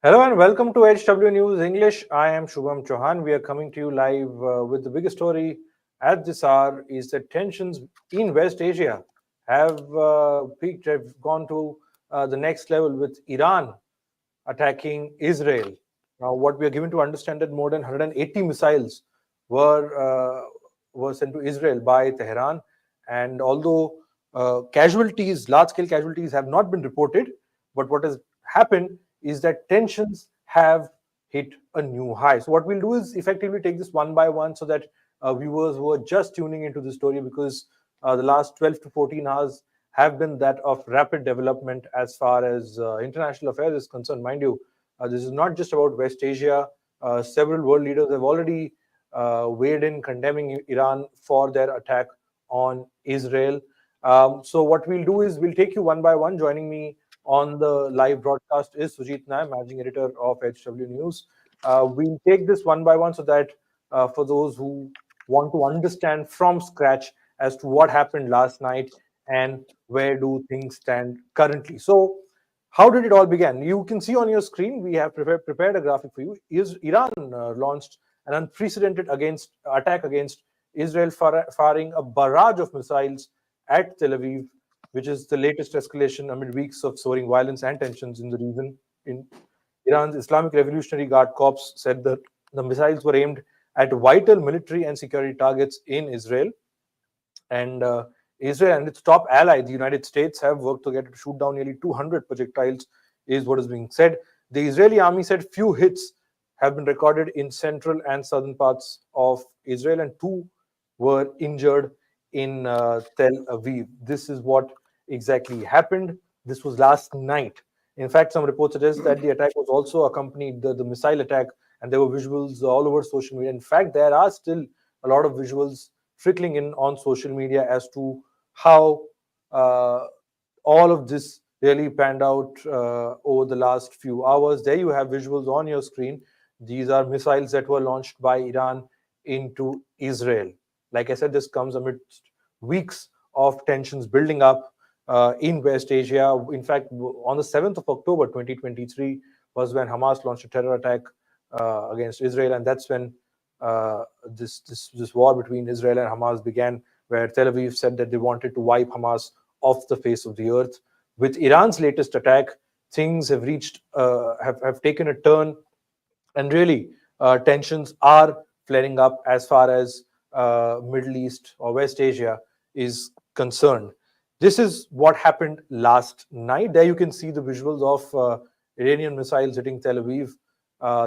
Hello and welcome to HW News English. I am Shubham Chauhan. We are coming to you live with the biggest story at this hour is that tensions in West Asia have peaked, have gone to the next level with Iran attacking Israel. Now, what we are given to understand that more than 180 missiles were sent to Israel by Tehran, and although large-scale casualties, have not been reported, but what has happened is that tensions have hit a new high. So what we'll do is effectively take this one by one so that viewers who are just tuning into the story, because the last 12 to 14 hours have been that of rapid development as far as international affairs is concerned. Mind you, this is not just about West Asia. Several world leaders have already weighed in condemning Iran for their attack on Israel. So what we'll do is we'll take you one by one. Joining me on the live broadcast is Sujit Nair, managing editor of HW News. We'll take this one by one so that for those who want to understand from scratch as to what happened last night and where do things stand currently. So how did it all begin? You can see on your screen, we have prepared a graphic for you. Iran launched an unprecedented attack against Israel, firing a barrage of missiles at Tel Aviv, which is the latest escalation amid weeks of soaring violence and tensions in the region. In Iran's Islamic Revolutionary Guard Corps said that the missiles were aimed at vital military and security targets in Israel. And Israel and its top ally, the United States, have worked together to shoot down nearly 200 projectiles, is what is being said. The Israeli army said few hits have been recorded in central and southern parts of Israel, and 2 were injured in Tel Aviv. This is what exactly happened. This was last night. In fact, some reports suggest that the attack was also accompanied, the missile attack, and there were visuals all over social media. In fact, there are still a lot of visuals trickling in on social media as to how all of this really panned out over the last few hours. There you have visuals on your screen. These are missiles that were launched by Iran into Israel. Like I said, this comes amidst weeks of tensions building up in West Asia. In fact, on the 7th of October 2023 was when Hamas launched a terror attack against Israel, and that's when this war between Israel and Hamas began, where Tel Aviv said that they wanted to wipe Hamas off the face of the earth. With Iran's latest attack, things have reached have taken a turn, and really tensions are flaring up as far as Middle East or West Asia is concerned. This is what happened last night. There you can see the visuals of Iranian missiles hitting Tel Aviv.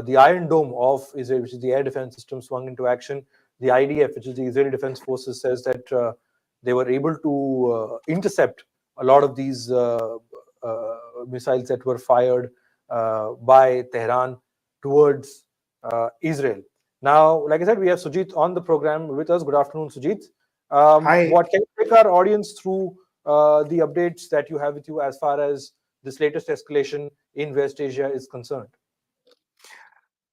The Iron Dome of Israel, which is the air defense system, swung into action. The IDF, which is the Israeli Defense Forces, says that they were able to intercept a lot of these missiles that were fired by Tehran towards Israel. Now, like I said, we have Sujit on the program with us. Good afternoon, Sujit. Hi. What can you take our audience through the updates that you have with you as far as this latest escalation in West Asia is concerned?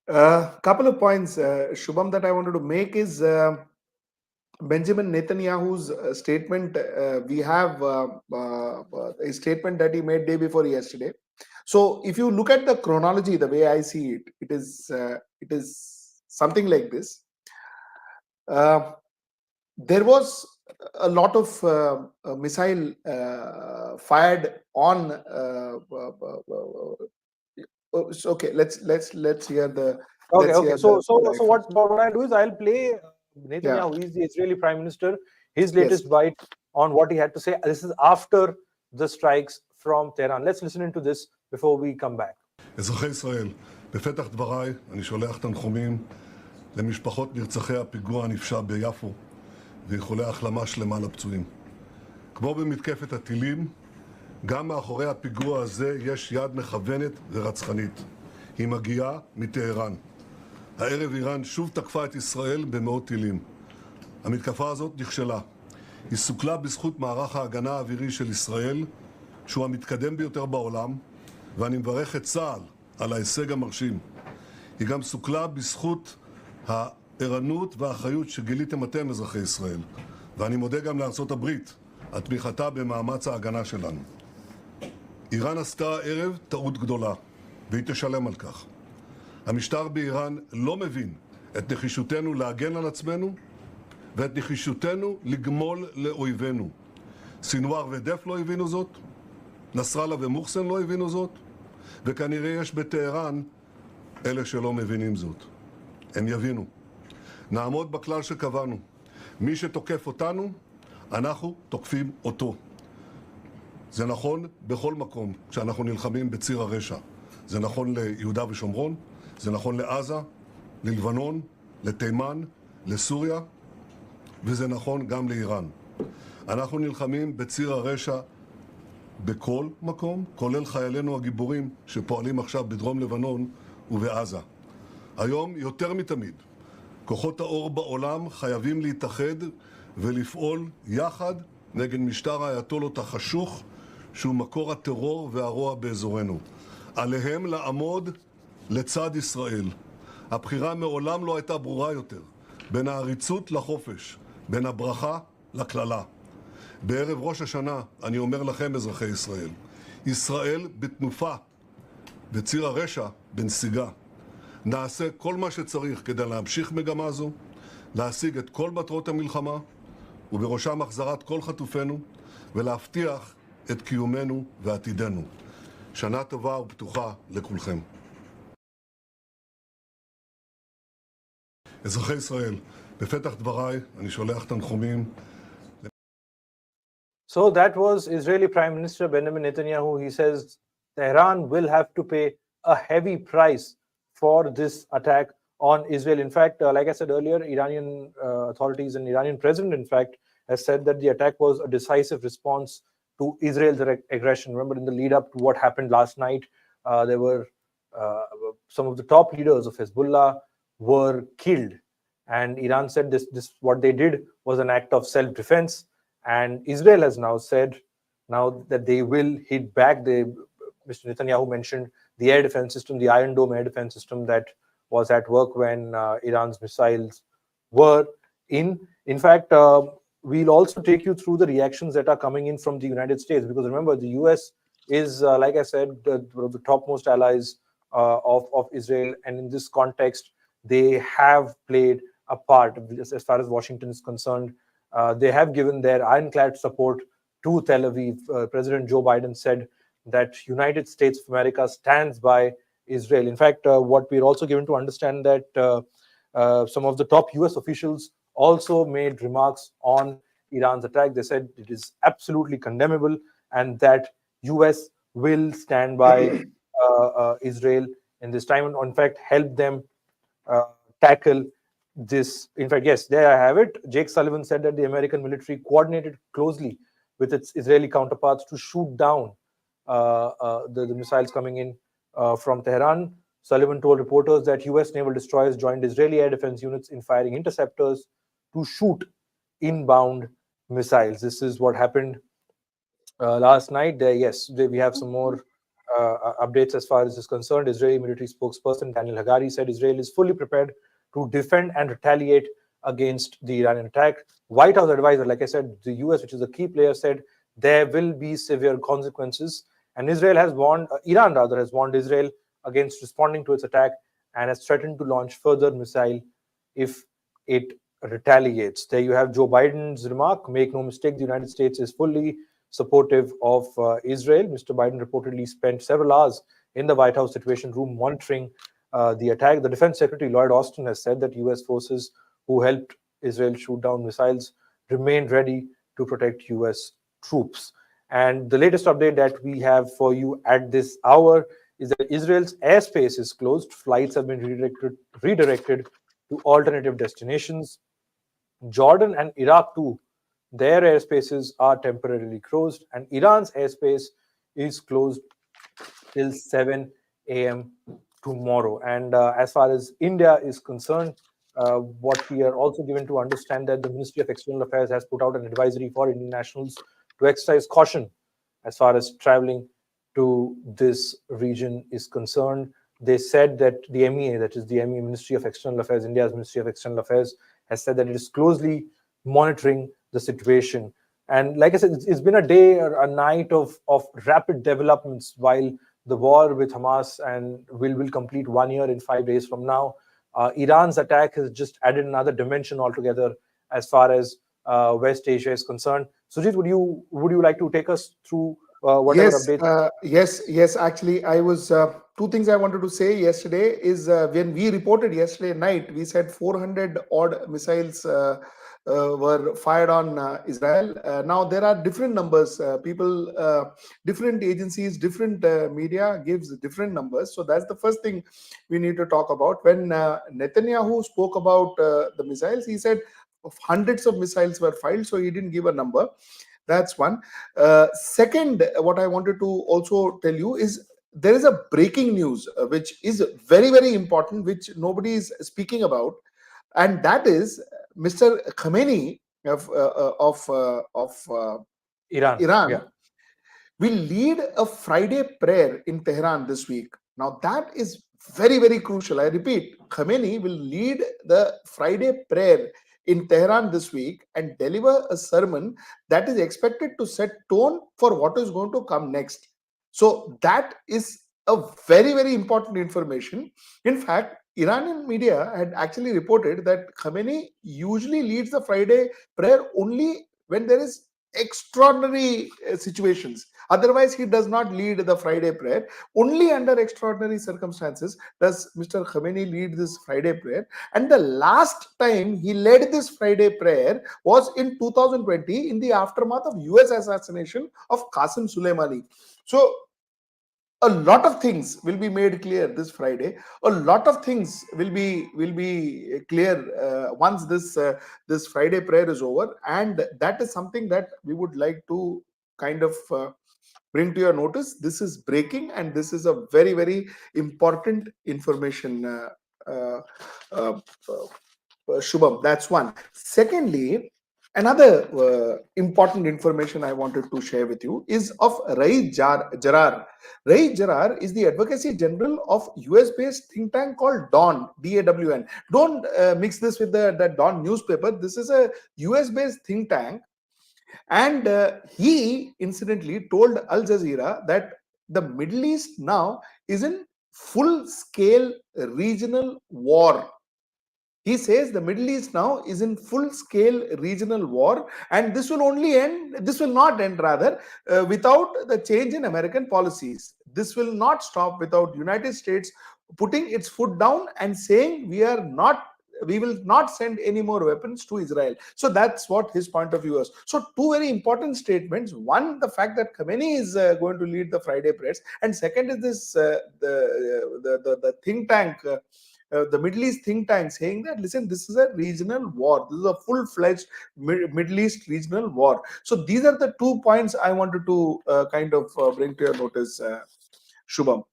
Couple of points, Shubham, that I wanted to make is Benjamin Netanyahu's statement. We have a statement that he made day before yesterday. So if you look at the chronology, the way I see it, it is something like this. There was a lot of missile fired on. Okay, let's hear the. Okay. So what I'll do is I'll play Netanyahu. He's the Israeli Prime Minister. His latest bite on what he had to say. This is after the strikes from Tehran. Let's listen into this before we come back. אזרחי ישראל, בפתח דבריי אני שולח תנחומים למשפחות נרצחי הפיגוע הנפשע ביפו ואיחולי החלמה שלמה לפצועים. כמו במתקפת הטילים, גם מאחורי הפיגוע הזה יש יד מכוונת ורצחנית. היא מגיעה מטהרן. הערב איראן שוב תקפה את ישראל במאות טילים. המתקפה הזאת נכשלה. היא סוכלה בזכות מערך ההגנה האווירי של ישראל, שהוא המתקדם ביותר בעולם, ואני מברך את צה"ל על ההישג המרשים. היא גם סוכלה בזכות הערנות והאחריות שגיליתם אתם, אזרחי ישראל. ואני מודה גם לארצות הברית על תמיכתה במאמץ ההגנה שלנו. איראן עשתה הערב טעות גדולה, והיא תשלם על כך. המשטר באיראן לא מבין את נחישותנו להגן על עצמנו ואת נחישותנו לגמול לאויבינו. סינואר ודף לא הבינו זאת, נסראללה ומוחסן לא הבינו זאת, וכנראה יש בטהרן אלה שלא מבינים זאת. הם יבינו. נעמוד בכלל שקבענו. מי שתוקף אותנו, אנחנו תוקפים אותו. זה נכון בכל מקום כשאנחנו נלחמים בציר הרשע. זה נכון ליהודה ושומרון, זה נכון לעזה, ללבנון, לתימן, לסוריה, וזה נכון גם לאיראן. אנחנו נלחמים בציר הרשע בכל מקום, כולל חיילינו הגיבורים שפועלים עכשיו בדרום לבנון ובעזה. היום יותר מתמיד, כוחות האור בעולם חייבים להתאחד ולפעול יחד נגד משטר האייתולות החשוך שהוא מקור הטרור והרוע באזורנו. עליהם לעמוד לצד ישראל. הבחירה מעולם לא הייתה ברורה יותר, בין העריצות לחופש, בין הברכה לקללה. בערב ראש השנה אני אומר לכם, אזרחי ישראל, ישראל בתנופה וציר הרשע בנסיגה. נעשה כל מה שצריך כדי להמשיך מגמה זו, להשיג את כל מטרות המלחמה, ובראשם החזרת כל חטופינו, ולהבטיח את קיומנו ועתידנו. שנה טובה ופתוחה לכולכם. אזרחי ישראל, בפתח דבריי אני שולח תנחומים. So that was Israeli Prime Minister Benjamin Netanyahu. He says Tehran will have to pay a heavy price for this attack on Israel. In fact, like I said earlier, Iranian authorities and Iranian president, in fact, has said that the attack was a decisive response to Israel's aggression. Remember, in the lead up to what happened last night, there were some of the top leaders of Hezbollah were killed. And Iran said this what they did was an act of self-defense. And Israel has now said that they will hit back. Mr. Netanyahu mentioned the air defense system, the Iron Dome air defense system that was at work when Iran's missiles were in. In fact, we'll also take you through the reactions that are coming in from the United States, because remember, the US is, like I said, one of the topmost allies of Israel. And in this context, they have played a part as far as Washington is concerned. They have given their ironclad support to Tel Aviv. President Joe Biden said that United States of America stands by Israel. In fact, what we're also given to understand that some of the top US officials also made remarks on Iran's attack. They said it is absolutely condemnable and that US will stand by Israel in this time and, in fact, help them tackle this. In fact, yes, there I have it. Jake Sullivan said that the American military coordinated closely with its Israeli counterparts to shoot down the missiles coming in from Tehran. Sullivan told reporters that US naval destroyers joined Israeli air defense units in firing interceptors to shoot inbound missiles. This is what happened last night. We have some more updates as far as this is concerned. Israeli military spokesperson Daniel Hagari said Israel is fully prepared to defend and retaliate against the Iranian attack. White House advisor, like I said, the US, which is a key player, said there will be severe consequences. And Iran has warned Israel against responding to its attack and has threatened to launch further missile if it retaliates. There you have Joe Biden's remark. Make no mistake, the United States is fully supportive of Israel. Mr. Biden reportedly spent several hours in the White House Situation Room monitoring the attack. The Defense Secretary Lloyd Austin has said that US forces who helped Israel shoot down missiles remained ready to protect US troops. And the latest update that we have for you at this hour is that Israel's airspace is closed. Flights have been redirected to alternative destinations. Jordan and Iraq too, their airspaces are temporarily closed, and Iran's airspace is closed till 7 a.m. tomorrow. And as far as India is concerned, what we are also given to understand that the Ministry of External Affairs has put out an advisory for Indian nationals to exercise caution as far as traveling to this region is concerned. They said that the MEA, that is the MEA Ministry of External Affairs, India's Ministry of External Affairs, has said that it is closely monitoring the situation. And like I said, it's been a day or a night of rapid developments, while the war with Hamas and will complete 1 year in 5 days from now. Iran's attack has just added another dimension altogether as far as West Asia is concerned. Sujit, would you like to take us through whatever Yes, updates? yes. Actually, I was two things I wanted to say yesterday is when we reported yesterday night, we said 400 odd missiles were fired on Israel. Now there are different numbers. Different agencies, different media gives different numbers. So that's the first thing we need to talk about. When Netanyahu spoke about the missiles, he said hundreds of missiles were fired, so he didn't give a number. That's one. Second, what I wanted to also tell you is there is a breaking news which is very, very important, which nobody is speaking about, and that is Mr. Khamenei of Iran. Yeah. Iran will lead a Friday prayer in Tehran this week. Now, that is very, very crucial. I repeat, Khamenei will lead the Friday prayer in Tehran this week and deliver a sermon that is expected to set tone for what is going to come next. So, that is a very, very important information. In fact, Iranian media had actually reported that Khamenei usually leads the Friday prayer only when there is extraordinary situations. Otherwise, he does not lead the Friday prayer. Only under extraordinary circumstances does Mr. Khamenei lead this Friday prayer. And the last time he led this Friday prayer was in 2020 in the aftermath of US assassination of Qasem Soleimani. So a lot of things will be made clear this Friday. A lot of things will be clear once this Friday prayer is over, and that is something that we would like to kind of bring to your notice. This is breaking, and this is a very, very important information. Uh, uh, Shubham, that's one. Secondly, another important information I wanted to share with you is of Jarar. Ray Jarar is the Advocacy General of US-based think tank called Dawn, DAWN. Don't mix this with the Dawn newspaper. This is a US-based think tank, and he incidentally told Al Jazeera that the Middle East now is in full-scale regional war. He says the Middle East now is in full-scale regional war, and this will not end rather, without the change in American policies. This will not stop without United States putting its foot down and saying we will not send any more weapons to Israel. So that's what his point of view is. So two very important statements. One, the fact that Khamenei is going to lead the Friday prayers, and second is this the think tank. The Middle East think tank saying that, listen, this is a regional war. This is a full-fledged Middle East regional war. So these are the 2 points I wanted to kind of bring to your notice, Shubham.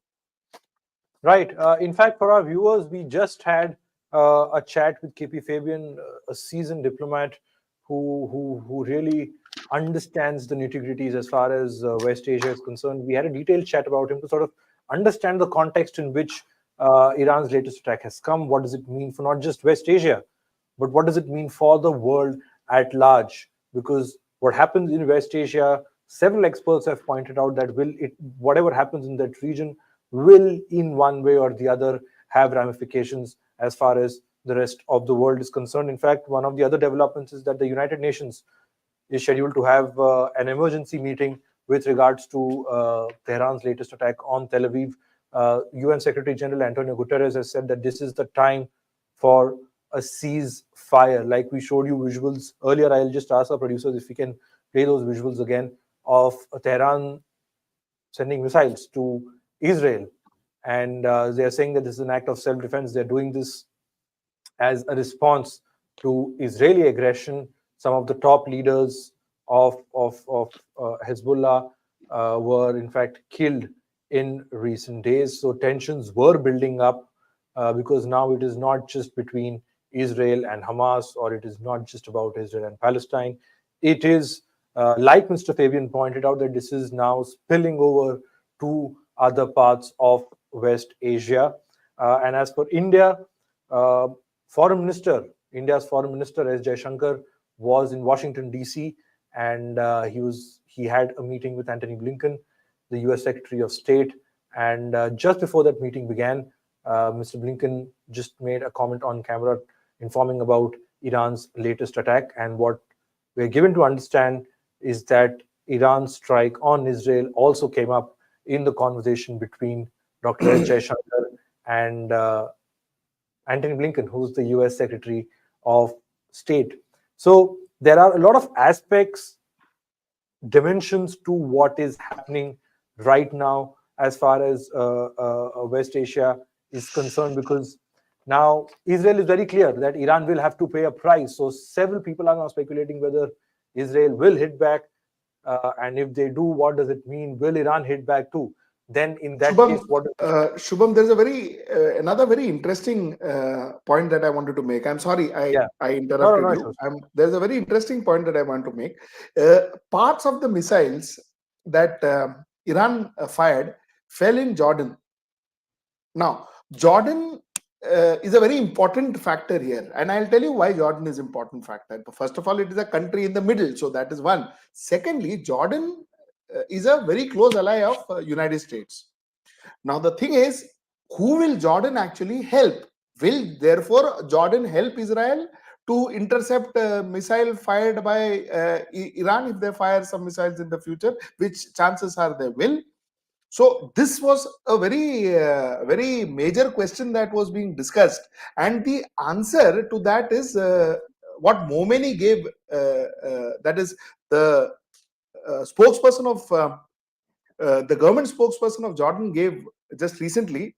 Right. In fact, for our viewers, we just had a chat with KP Fabian, a seasoned diplomat who really understands the nitty-gritties as far as West Asia is concerned. We had a detailed chat about him to sort of understand the context in which Iran's latest attack has come. What does it mean for not just West Asia, but what does it mean for the world at large? Because what happens in West Asia, several experts have pointed out that whatever happens in that region will, in one way or the other, have ramifications as far as the rest of the world is concerned. In fact, one of the other developments is that the United Nations is scheduled to have an emergency meeting with regards to Tehran's latest attack on Tel Aviv. UN Secretary General Antonio Guterres has said that this is the time for a ceasefire. Like we showed you visuals earlier, I'll just ask our producers if we can play those visuals again of Tehran sending missiles to Israel. And they are saying that this is an act of self-defense. They're doing this as a response to Israeli aggression. Some of the top leaders of Hezbollah were in fact killed in recent days. So tensions were building up because now it is not just between Israel and Hamas, or it is not just about Israel and Palestine. It is, like Mr. Fabian pointed out, that this is now spilling over to other parts of West Asia. And as for India, India's foreign minister S. Jaishankar was in Washington, D.C., and he had a meeting with Antony Blinken, the U.S. Secretary of State, and just before that meeting began, Mr. Blinken just made a comment on camera informing about Iran's latest attack, and what we're given to understand is that Iran's strike on Israel also came up in the conversation between Dr. S. Jaishankar and Antony Blinken, who's the US Secretary of State. So there are a lot of aspects, dimensions to what is happening right now as far as West Asia is concerned, because now Israel is very clear that Iran will have to pay a price. So several people are now speculating whether Israel will hit back, and if they do, what does it mean? Will Iran hit back too? Then in that case, what? Shubham, there's another very interesting point that I wanted to make. I'm sorry, I interrupted you. There's a very interesting point that I want to make. Parts of the missiles that Iran fired fell in Jordan. Now, Jordan is a very important factor here, and I'll tell you why Jordan is an important factor. First of all, it is a country in the middle, so that is one. Secondly, Jordan is a very close ally of United States. Now, the thing is, who will Jordan actually help? Will therefore Jordan help Israel to intercept missile fired by Iran if they fire some missiles in the future, which chances are they will? So this was a very major question that was being discussed, and the answer to that is what Momeni gave. That is the spokesperson of the government spokesperson of Jordan gave just recently,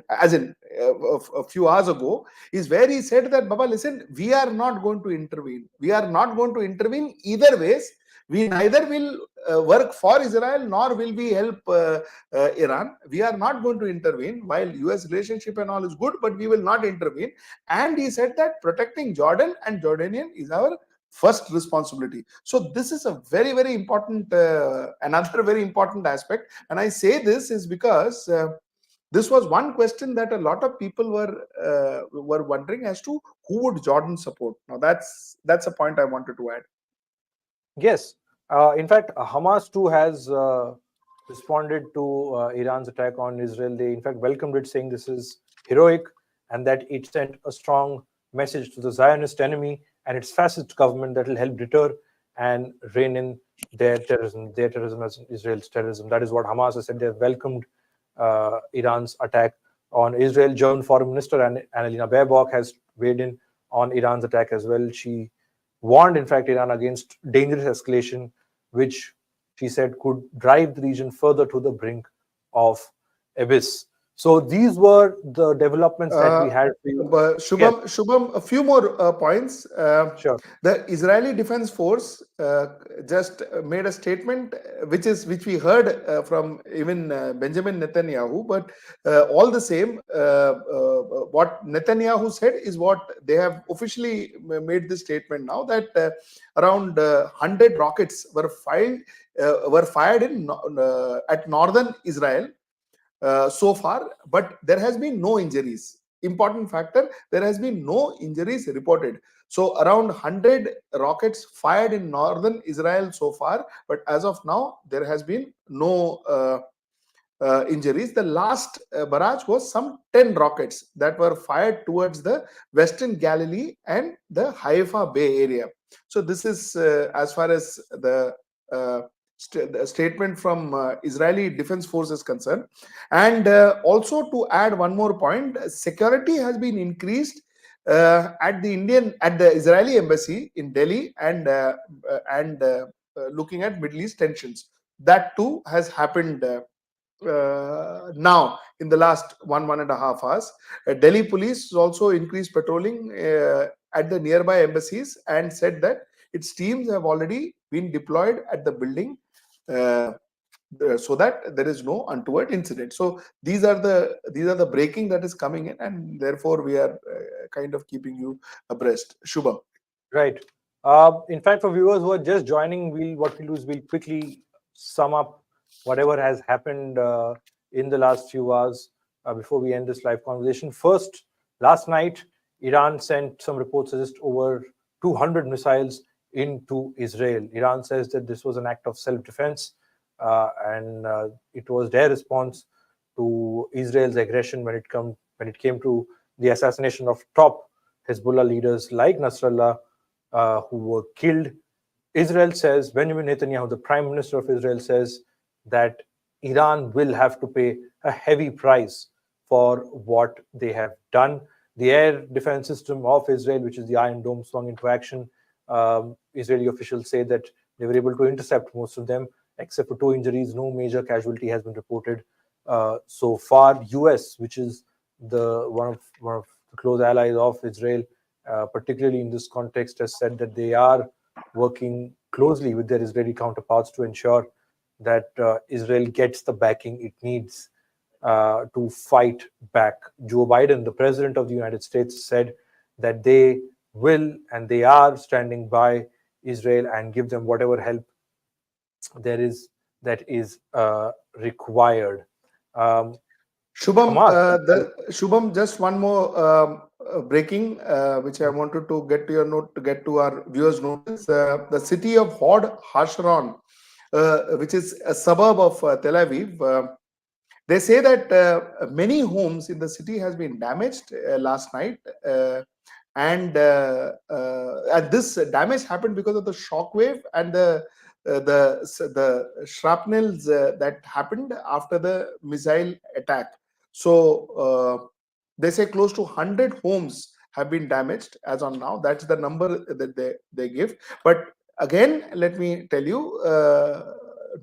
as in a few hours ago, is where he said that, Baba, listen, we are not going to intervene. We are not going to intervene either ways. We neither will work for Israel nor will we help Iran. We are not going to intervene. While US relationship and all is good, but we will not intervene. And he said that protecting Jordan and Jordanian is our first responsibility. So this is a very, very important, another very important aspect. And I say this is because this was one question that a lot of people were wondering as to who would Jordan support. Now that's a point I wanted to add. Yes. In fact, Hamas too has responded to Iran's attack on Israel. They in fact welcomed it, saying this is heroic and that it sent a strong message to the Zionist enemy and its fascist government that will help deter and rein in their terrorism as Israel's terrorism. That is what Hamas has said. They have welcomed Iran's attack on Israel. German Foreign Minister Annalena Baerbock has weighed in on Iran's attack as well. She warned, in fact, Iran against dangerous escalation, which she said could drive the region further to the brink of abyss. So these were the developments that we had. Shubham, a few more points. Sure. The Israeli Defense Force just made a statement, which we heard from even Benjamin Netanyahu. But all the same, what Netanyahu said is what they have officially made this statement now, that around 100 rockets were fired at northern Israel. So far, but there has been no injuries. Important factor, there has been no injuries reported. So around 100 rockets fired in northern Israel so far, but as of now, there has been no injuries. The last barrage was some 10 rockets that were fired towards the Western Galilee and the Haifa Bay area. So this is as far as the statement from Israeli Defense Force is concerned. And also to add one more point, security has been increased at the Israeli embassy in Delhi and looking at Middle East tensions. That too has happened now in the last 1.5 hours. Delhi police also increased patrolling at the nearby embassies and said that its teams have already been deployed at the building so that there is no untoward incident. So these are the breaking that is coming in, and therefore we are kind of keeping you abreast. Shubham. Right. In fact, for viewers who are just joining, we'll quickly sum up whatever has happened in the last few hours before we end this live conversation. First, last night, Iran sent some reports suggest over 200 missiles into Israel. Iran says that this was an act of self-defense, and it was their response to Israel's aggression when it came to the assassination of top Hezbollah leaders like Nasrallah, who were killed. Israel says, Benjamin Netanyahu, the Prime Minister of Israel, says that Iran will have to pay a heavy price for what they have done. The air defense system of Israel, which is the Iron Dome, swung into action. Israeli officials say that they were able to intercept most of them, except for 2 injuries. No major casualty has been reported so far. US, which is one of the close allies of Israel, particularly in this context, has said that they are working closely with their Israeli counterparts to ensure that Israel gets the backing it needs to fight back. Joe Biden, the president of the United States, said that they will and they are standing by Israel and give them whatever help that is required. Shubham, Hamas, Shubham, just one more breaking, which I wanted to get to your note, to get to our viewers' notice. The city of Hod Hasharon, which is a suburb of Tel Aviv, they say that many homes in the city has been damaged last night, and this damage happened because of the shockwave and the shrapnels that happened after the missile attack. So they say close to 100 homes have been damaged as on now. That's the number that they give. But again, let me tell you,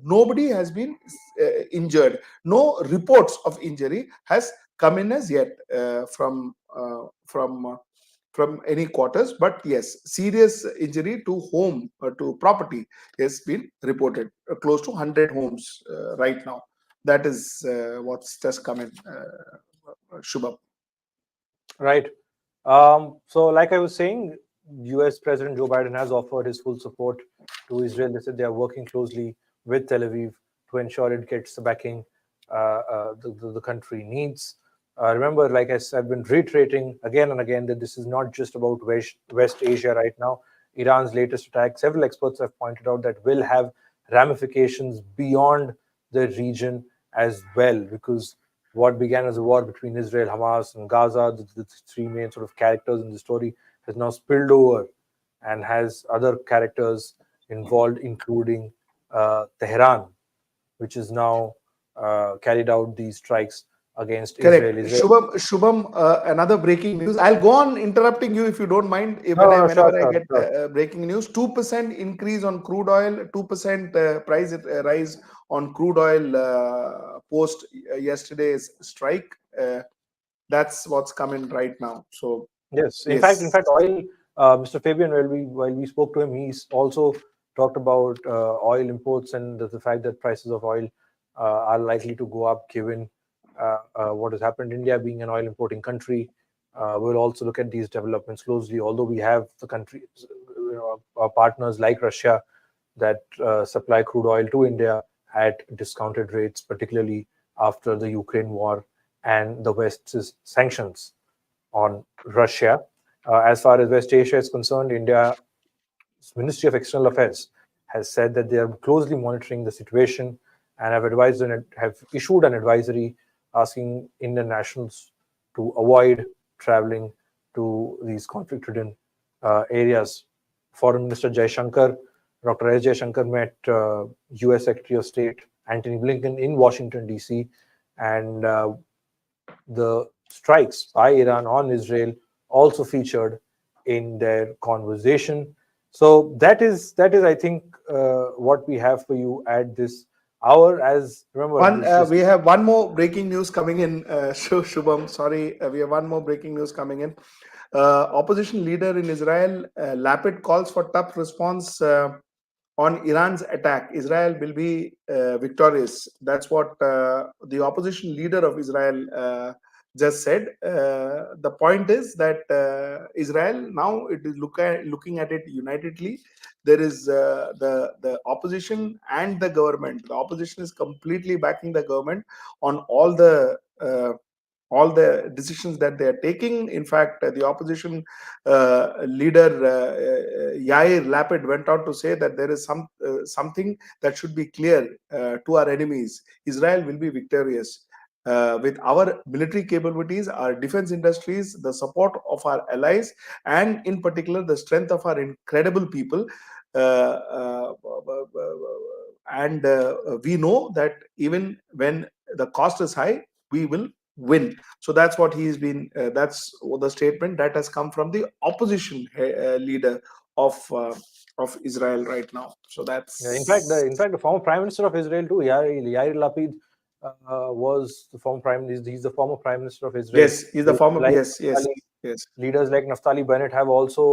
nobody has been injured. No reports of injury has come in as yet from any quarters. But yes, serious injury to home or to property has been reported. Close to 100 homes right now. That is what's just come in, Shubham. right. So, like I was saying, US President Joe Biden has offered his full support to Israel. They said they are working closely with Tel Aviv to ensure it gets the backing the country needs. Remember, like I've been reiterating again and again, that this is not just about West Asia right now. Iran's latest attack, several experts have pointed out, that will have ramifications beyond the region as well, because what began as a war between Israel, Hamas, and Gaza, the 3 main sort of characters in the story, has now spilled over and has other characters involved, including Tehran, which is now carried out these strikes against Correct. Israel. Shubham, another breaking news. I'll go on interrupting you if you don't mind. No, Whenever I sure, get sure. breaking news, 2% increase on crude oil, 2% price rise on crude oil post yesterday's strike. That's what's coming right now. So Yes, in yes. fact, oil. Mr. Fabian, while we spoke to him, he's also talked about oil imports and the fact that prices of oil are likely to go up given what has happened. India being an oil importing country, we'll also look at these developments closely. Although we have the country, our partners like Russia that supply crude oil to India at discounted rates, particularly after the Ukraine war and the West's sanctions on Russia. As far as West Asia is concerned, India's Ministry of External Affairs has said that they are closely monitoring the situation and have issued an advisory asking Indian nationals to avoid traveling to these conflict-ridden areas. Foreign Minister Dr. S. Jaishankar met US Secretary of State Antony Blinken in Washington, D.C., and the strikes by Iran on Israel also featured in their conversation. So that is, I think, what we have for you at this hour. As remember, We have one more breaking news coming in, Shubham. Sorry, we have one more breaking news coming in. Opposition leader in Israel, Lapid, calls for tough response on Iran's attack. Israel will be victorious. That's what the opposition leader of Israel just said. The point is that Israel now it is looking at it unitedly. There is the opposition and the government. The opposition is completely backing the government on all the all the decisions that they are taking. In fact, the opposition leader Yair Lapid went out to say that there is something that should be clear to our enemies: Israel will be victorious. With our military capabilities, our defense industries, the support of our allies, and in particular the strength of our incredible people, uh, uh, and we know that even when the cost is high, we will win. So that's what he's been. That's the statement that has come from the opposition leader of Israel right now. So Yeah, in that's fact, the former Prime Minister of Israel too, Yair Lapid, was the former prime. He's the former Prime Minister of Israel. yes. He's the former. Like Yes, yes, yes. leaders like Naftali Bennett have also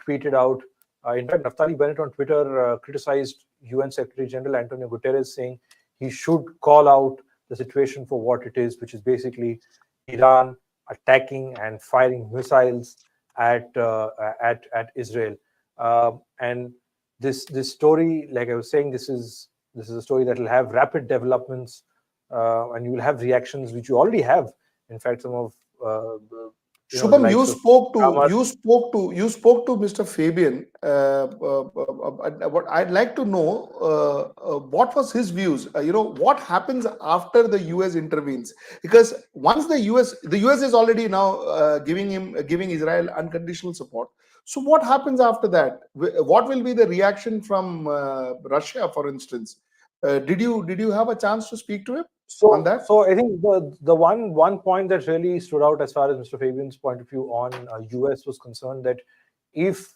tweeted out. In fact, Naftali Bennett on Twitter criticized UN Secretary General Antonio Guterres, saying he should call out the situation for what it is, which is basically Iran attacking and firing missiles at Israel. And this story, like I was saying, this is a story that will have rapid developments, and you will have reactions, which you already have. In fact, some of the Shubham, likes of Hamas. you spoke to Mr. Fabian. What I'd like to know, what was his views? What happens after the US intervenes? Because once the US is already now giving Israel unconditional support. So what happens after that? What will be the reaction from Russia, for instance? Did you have a chance to speak to him on that? So I think the one point that really stood out as far as Mr. Fabian's point of view on US was concerned, that if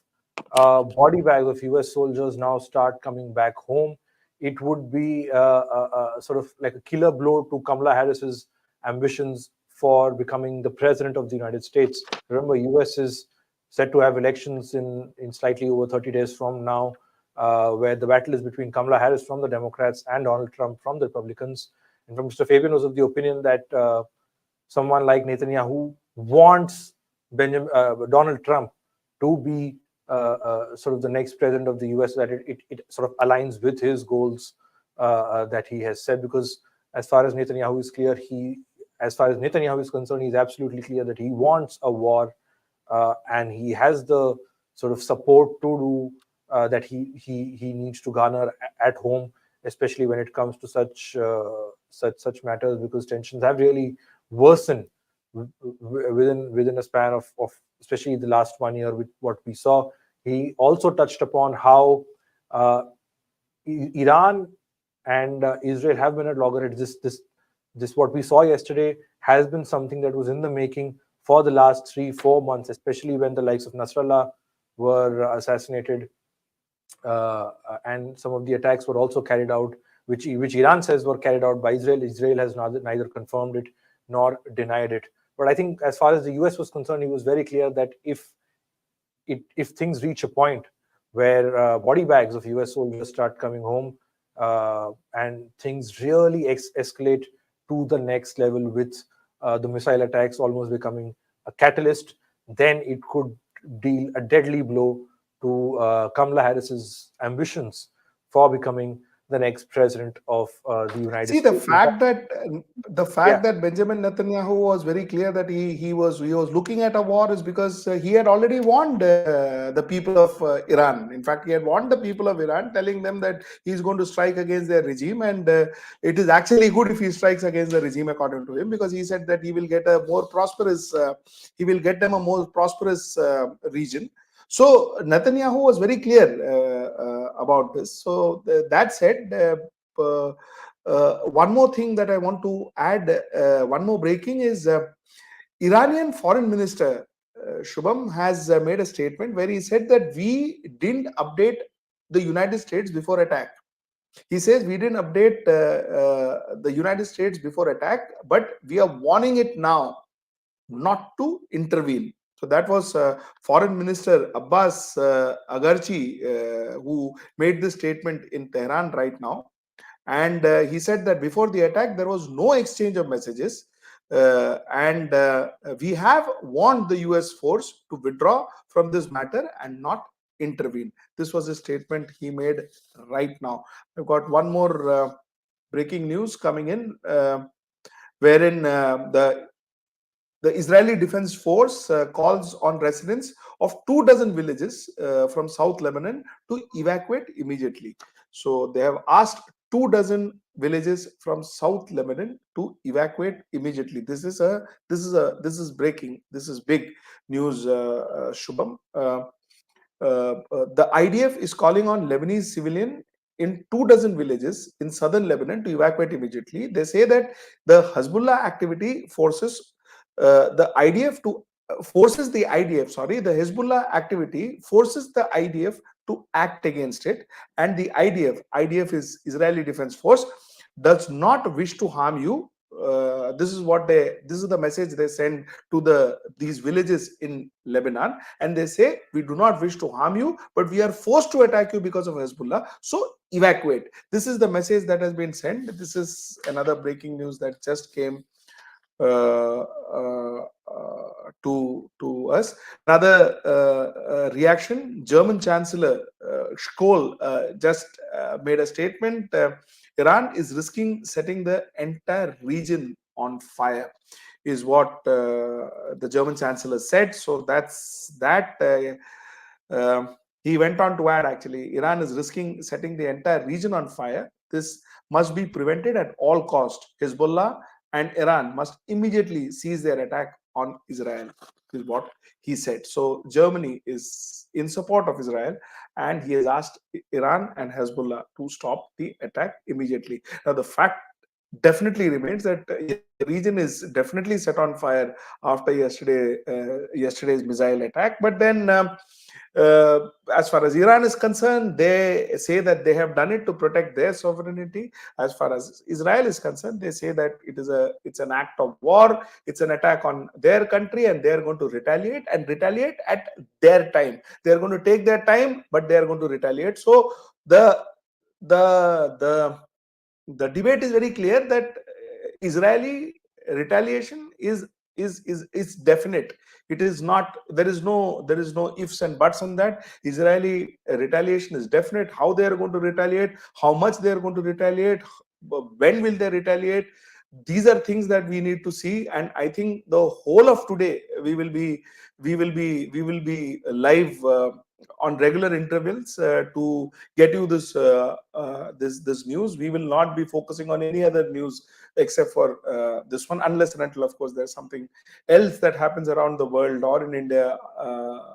body bags of US soldiers now start coming back home, it would be sort of like a killer blow to Kamala Harris's ambitions for becoming the president of the United States. Remember, US is set to have elections in slightly over 30 days from now, where the battle is between Kamala Harris from the Democrats and Donald Trump from the Republicans. And from Mr. Fabian was of the opinion that someone like Netanyahu wants Donald Trump to be sort of the next president of the US, so that it sort of aligns with his goals that he has set. Because as far as Netanyahu is clear, as far as Netanyahu is concerned, he's absolutely clear that he wants a war, and he has the sort of support to do that he needs to garner at home, especially when it comes to such matters, because tensions have really worsened within a span of especially the last 1 year with what we saw. He also touched upon how Iran and Israel have been at loggerheads. This what we saw yesterday has been something that was in the making for the last 3-4 months, especially when the likes of Nasrallah were assassinated, and some of the attacks were also carried out, which Iran says were carried out by Israel. Israel has neither confirmed it nor denied it. But I think as far as the US was concerned, he was very clear that if things reach a point where body bags of US soldiers start coming home, and things really escalate to the next level with the missile attacks almost becoming a catalyst, then it could deal a deadly blow to Kamala Harris's ambitions for becoming the next president of the United See, States. the fact that Benjamin Netanyahu was very clear that he was looking at a war is because he had already warned the people of Iran. In fact, he had warned the people of Iran, telling them that he's going to strike against their regime, and it is actually good if he strikes against the regime, according to him, because he said that he will get a more prosperous, he will get them a more prosperous region. So Netanyahu was very clear about this. So that said, one more thing that I want to add, one more breaking is Iranian Foreign Minister Shubham has made a statement where he said that we didn't update the United States before attack. He says we didn't update the United States before attack, but we are warning it now not to intervene. So that was Foreign Minister Abbas Agarchi, who made this statement in Tehran right now. And he said that before the attack, there was no exchange of messages. And we have warned the US force to withdraw from this matter and not intervene. This was a statement he made right now. I've got one more breaking news coming in, wherein the the Israeli Defense Force calls on residents of 24 villages from South Lebanon to evacuate immediately. So they have asked 24 villages from South Lebanon to evacuate immediately. This is breaking. This is big news, Shubham. The IDF is calling on Lebanese civilian in 24 villages in southern Lebanon to evacuate immediately. They say that the Hezbollah activity forces the IDF to forces the IDF. Sorry, the Hezbollah activity forces the IDF to act against it, and the IDF is Israeli Defense Force, does not wish to harm you. This is the message they send to these villages in Lebanon, and they say, we do not wish to harm you, but we are forced to attack you because of Hezbollah, so evacuate. This is the message that has been sent. This is another breaking news that just came to us. Another reaction: German Chancellor Scholz just made a statement. Iran is risking setting the entire region on fire, is what the German Chancellor said. So that's that. He went on to add, actually, Iran is risking setting the entire region on fire. This must be prevented at all cost. Hezbollah and Iran must immediately cease their attack on Israel, is what he said. So Germany is in support of Israel, and he has asked Iran and Hezbollah to stop the attack immediately. Now, the fact definitely remains that the region is definitely set on fire after yesterday's missile attack. But then, as far as Iran is concerned, they say that they have done it to protect their sovereignty. As far as Israel is concerned, they say that it's an act of war, it's an attack on their country, and they're going to retaliate at their time. They're going to take their time, but they're going to retaliate. So the debate is very clear that Israeli retaliation is definite. It is not, there is no ifs and buts on that. Israeli retaliation is definite. How they are going to retaliate, how much they are going to retaliate, when will they retaliate, these are things that we need to see. And I think the whole of today we will be live on regular intervals to get you this news. We will not be focusing on any other news except for this one, unless and until, of course, there's something else that happens around the world or in India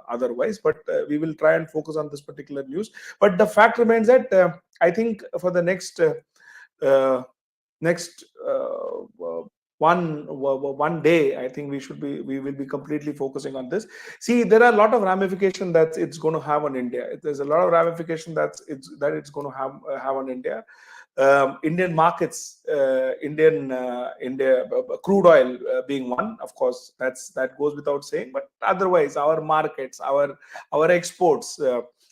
otherwise. But we will try and focus on this particular news. But the fact remains that I think for the next one day, I think we will be completely focusing on this. See, there are a lot of ramifications that it's going to have on India. There's a lot of ramifications that it's going to have on India. Indian markets, India crude oil being one, of course, that goes without saying. But otherwise, our markets, our exports,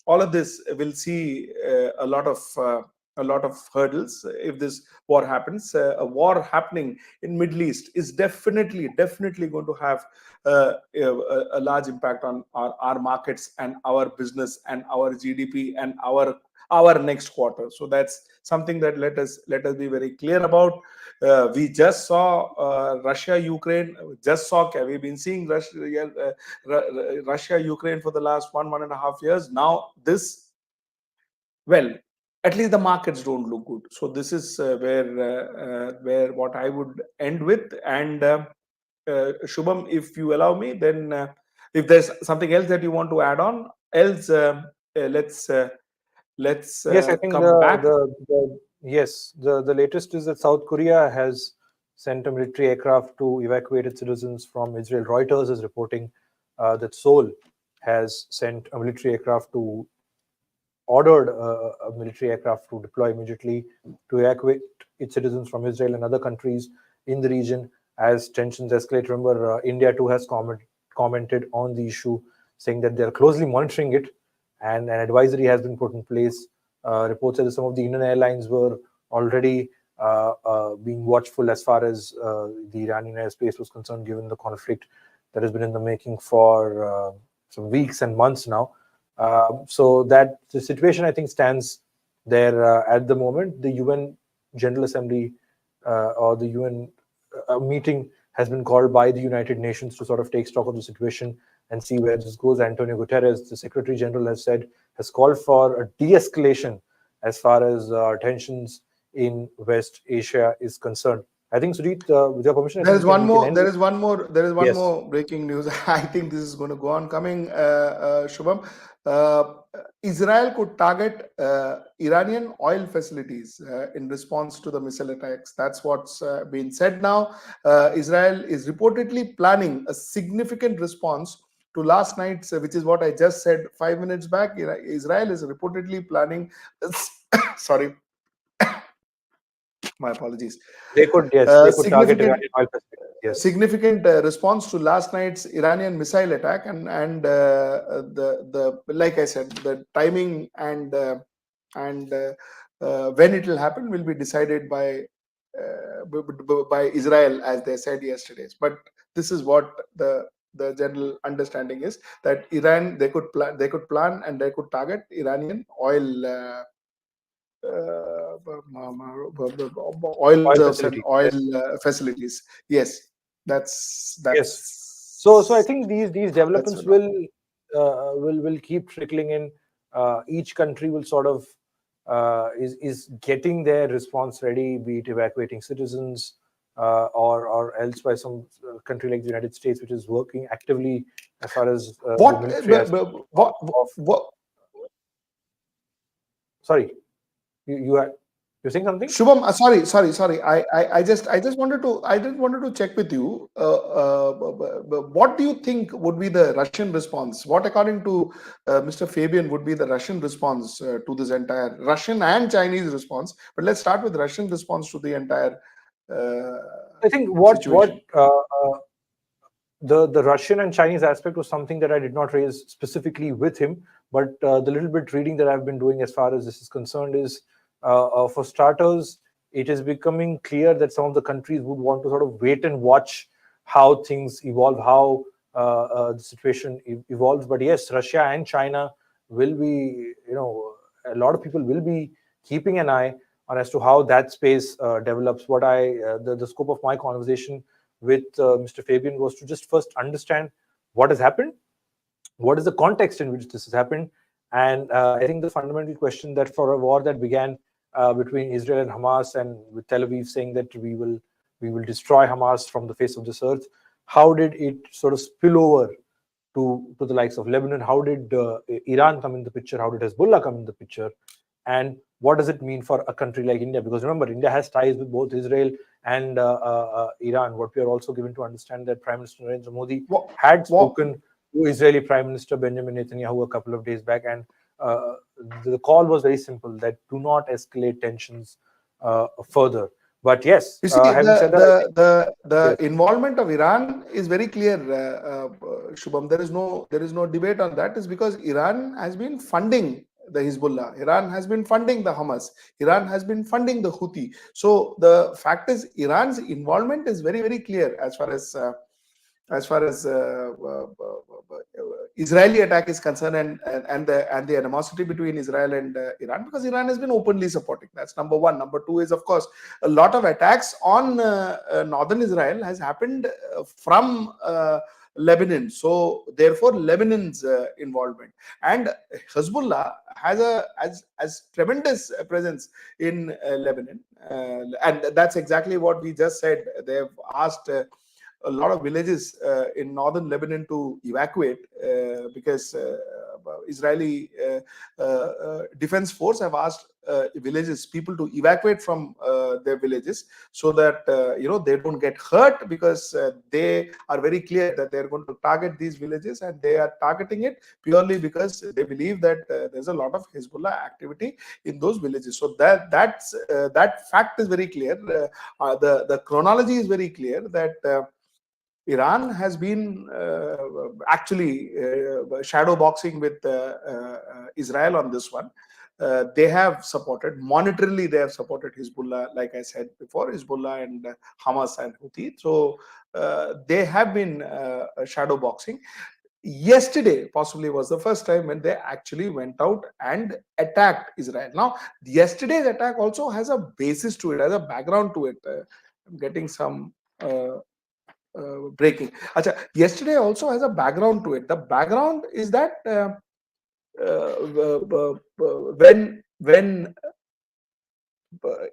all of this will see a lot of hurdles if this war happens. A war happening in Middle East is definitely going to have a large impact on our markets and our business and our GDP and our next quarter. So that's something that let us be very clear about. We just saw Russia Ukraine. We've been seeing Russia Ukraine for the last 1.5 years. Now this, well, at least the markets don't look good. So this is where what I would end with. And Shubham, if you allow me, then if there's something else that you want to add on, else let's Yes, I think come back. The latest is that South Korea has sent a military aircraft to evacuate its citizens from Israel. Reuters is reporting that Seoul has sent a military aircraft ordered a military aircraft to deploy immediately to evacuate its citizens from Israel and other countries in the region as tensions escalate. Remember, India too has commented on the issue, saying that they're closely monitoring it, and an advisory has been put in place. Reports that some of the Indian airlines were already being watchful as far as the Iranian airspace was concerned, given the conflict that has been in the making for some weeks and months now. So that the situation, I think, stands there at the moment. The UN General Assembly or the UN meeting has been called by the United Nations to sort of take stock of the situation and see where this goes. Antonio Guterres, the Secretary General, has called for a de-escalation as far as tensions in West Asia is concerned. I think, Sudhit, with your permission, There is one more. There with... is one more. There is one Yes. more breaking news. I think this is going to go on coming. Shubham, Israel could target Iranian oil facilities in response to the missile attacks. That's what's been said now. Israel is reportedly planning a significant response to last night's, which is what I just said 5 minutes back. Israel is reportedly planning. Sorry. My apologies. They could, yes, they could target Iranian oil facilities. Yes. Significant response to last night's Iranian missile attack, and the like I said, the timing and when it will happen will be decided by Israel, as they said yesterday. But this is what the general understanding is, that Iran, they could plan and they could target Iranian oil facilities. Yes, that's yes. So I think these developments will keep trickling in. Each country will sort of is getting their response ready, be it evacuating citizens or else by some country like the United States, which is working actively as far as sorry, you're saying something? Shubham, sorry. I just wanted to check with you. What do you think would be the Russian response? What, according to Mr. Fabian, would be the Russian response to this entire Russian and Chinese response? But let's start with Russian response to the entire. I think the Russian and Chinese aspect was something that I did not raise specifically with him, but the little bit reading that I've been doing as far as this is concerned is, for starters, it is becoming clear that some of the countries would want to sort of wait and watch how things evolve, how the situation evolves. But yes, Russia and China will be, a lot of people will be keeping an eye on as to how that space develops. What the scope of my conversation with Mr. Fabian was to just first understand what has happened, what is the context in which this has happened, and I think the fundamental question that for a war that began between Israel and Hamas, and with Tel Aviv saying that we will destroy Hamas from the face of this earth, how did it sort of spill over to the likes of Lebanon? How did Iran come in the picture? How did Hezbollah come in the picture? And what does it mean for a country like India? Because remember, India has ties with both Israel and Iran. What we are also given to understand that Prime Minister Narendra Modi had spoken to Israeli Prime Minister Benjamin Netanyahu a couple of days back, and the call was very simple, that do not escalate tensions further. But yes, you see, the involvement of Iran is very clear, Shubham. There is no debate on that. It's because Iran has been funding the Hezbollah, Iran has been funding the Hamas, Iran has been funding the Houthi. So the fact is, Iran's involvement is very, very clear as far as Israeli attack is concerned, and the animosity between Israel and Iran, because Iran has been openly supporting. That's number one. Number two is, of course, a lot of attacks on northern Israel has happened from Lebanon. So therefore, Lebanon's involvement, and Hezbollah has tremendous presence in Lebanon, and that's exactly what we just said. They've asked a lot of villages in northern Lebanon to evacuate because Israeli defense force have asked people to evacuate from their villages, so that they don't get hurt, because they are very clear that they're going to target these villages, and they are targeting it purely because they believe that there's a lot of Hezbollah activity in those villages. So that fact is very clear. The chronology is very clear, that Iran has been actually shadow boxing with Israel on this one. They have supported, monetarily, they have supported Hezbollah, like I said before, Hezbollah and Hamas and Houthi. So they have been shadow boxing. Yesterday possibly was the first time when they actually went out and attacked Israel. Now, yesterday's attack also has a basis to it, has a background to it. I'm getting some breaking. Acha, yesterday also has a background to it. The background is that when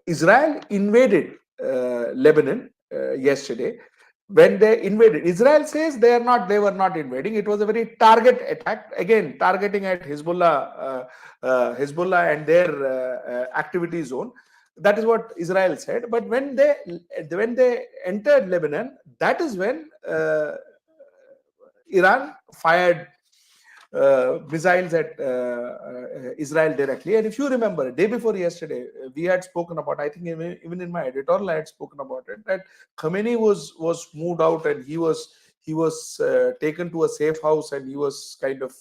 Israel invaded Lebanon yesterday, when they invaded, Israel says they were not invading. It was a very target attack, again targeting at Hezbollah and their activity zone. That is what Israel said. But when they entered Lebanon, that is when Iran fired missiles at Israel directly. And if you remember, day before yesterday, we had spoken about, I think even in my editorial, I had spoken about it, that Khamenei was moved out and he was taken to a safe house, and he was kind of,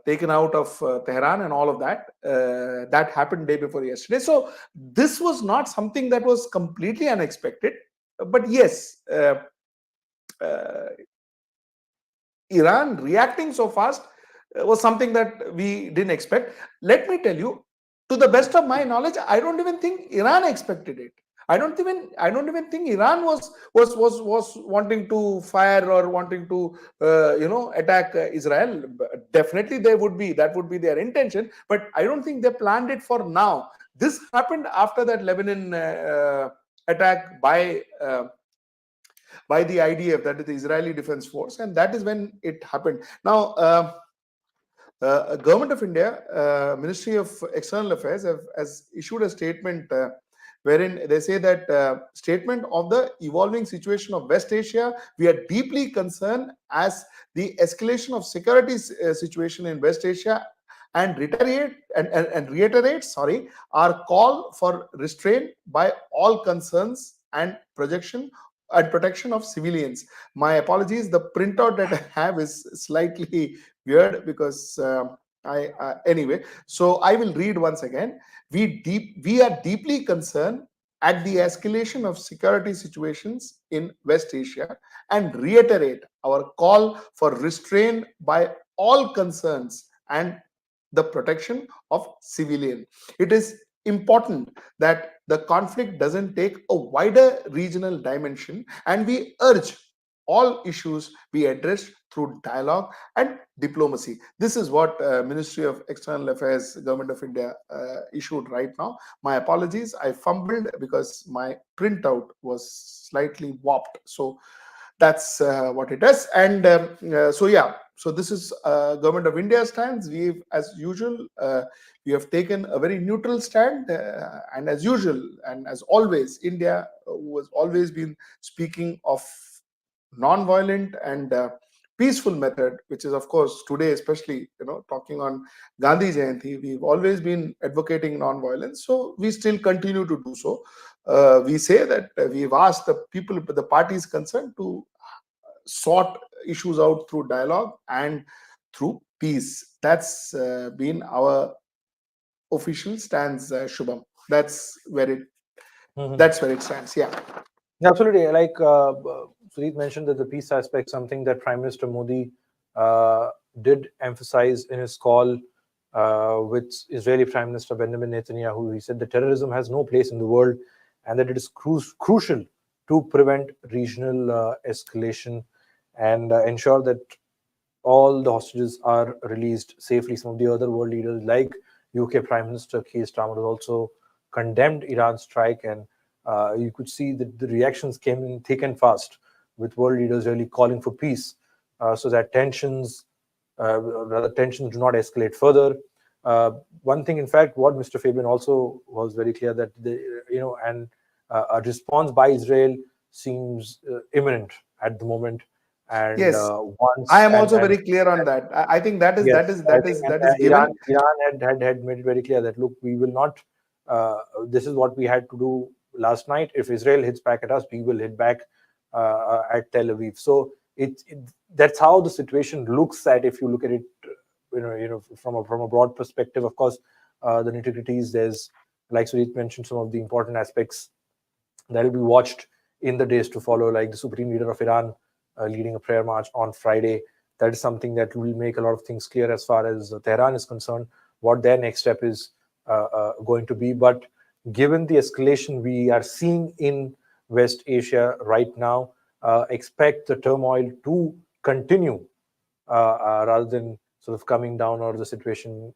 taken out of Tehran and all of that. That happened day before yesterday. So this was not something that was completely unexpected. But yes, Iran reacting so fast was something that we didn't expect. Let me tell you, to the best of my knowledge, I don't even think Iran expected it. I don't even think Iran was wanting to fire or wanting to attack Israel. Definitely that would be their intention, but I don't think they planned it for now. This happened after that Lebanon attack by the IDF, that is the Israeli Defense Force, and that is when it happened. Now, Government of India, Ministry of External Affairs has issued a statement wherein they say that statement of the evolving situation of West Asia, we are deeply concerned as the escalation of security situation in West Asia, and reiterate our call for restraint by all concerns and protection of civilians. My apologies, the printout that I have is slightly weird because anyway, so I will read once again. We are deeply concerned at the escalation of security situations in West Asia and reiterate our call for restraint by all concerns and the protection of civilian. It is important that the conflict doesn't take a wider regional dimension, and we urge all issues be addressed through dialogue and diplomacy. This is what Ministry of External Affairs, Government of India issued right now. My apologies, I fumbled because my printout was slightly warped. So that's what it is. And so this is Government of India stance. We've, as usual, we have taken a very neutral stand, and as usual and as always, India, who has always been speaking of non-violent and peaceful method, which is of course today, especially talking on Gandhi Jayanti, we've always been advocating non-violence. So we still continue to do so. We say that we've asked the parties concerned to sort issues out through dialogue and through peace. That's been our official stance, Shubham. That's where it stands. Yeah. Absolutely. Like Sujit mentioned, that the peace aspect, something that Prime Minister Modi did emphasize in his call with Israeli Prime Minister Benjamin Netanyahu. He said that terrorism has no place in the world, and that it is crucial to prevent regional escalation and ensure that all the hostages are released safely. Some of the other world leaders, like UK Prime Minister Keir Starmer, also condemned Iran's strike, and you could see that the reactions came in thick and fast, with world leaders really calling for peace, so that tensions do not escalate further. One thing, in fact, what Mr. Fabian also was very clear, that a response by Israel seems imminent at the moment. And yes, I am also very clear on that. I think that is given. Iran had made it very clear that, look, we will not. This is what we had to do last night. If Israel hits back at us, we will hit back at Tel Aviv. So that's how the situation looks at. If you look at it, from a broad perspective. Of course, the nitty-gritties, there's, like Sujit mentioned, some of the important aspects that will be watched in the days to follow, like the Supreme Leader of Iran leading a prayer march on Friday. That is something that will make a lot of things clear as far as Tehran is concerned, what their next step is going to be. But given the escalation we are seeing in West Asia right now, expect the turmoil to continue rather than sort of coming down or the situation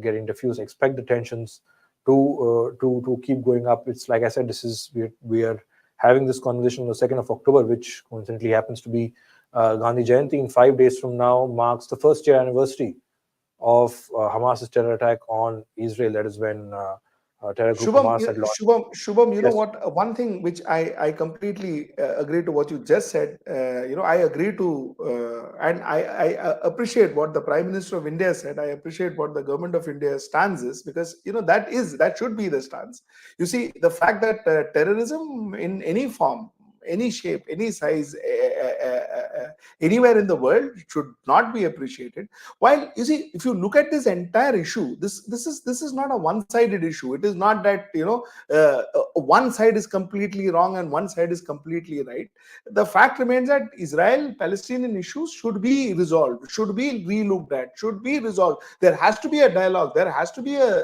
getting diffused. Expect the tensions to keep going up. It's like I said, this is we are having this conversation on the 2nd of October, which coincidentally happens to be Gandhi Jayanti. In 5 days from now marks the first year anniversary of Hamas's terror attack on Israel. That is when terror group Hamas had launched. Shubham, you know Yes. what? One thing which I completely agree to what you just said. I agree to, and I appreciate what the Prime Minister of India said. I appreciate what the government of India stance is, because that should be the stance. You see, the fact that terrorism in any form, any shape, any size, anywhere in the world should not be appreciated. While you see, if you look at this entire issue, this is not a one-sided issue. It is not that one side is completely wrong and one side is completely right. The fact remains that Israel-Palestinian issues should be resolved, should be relooked at, should be resolved. There has to be a dialogue. There has to be a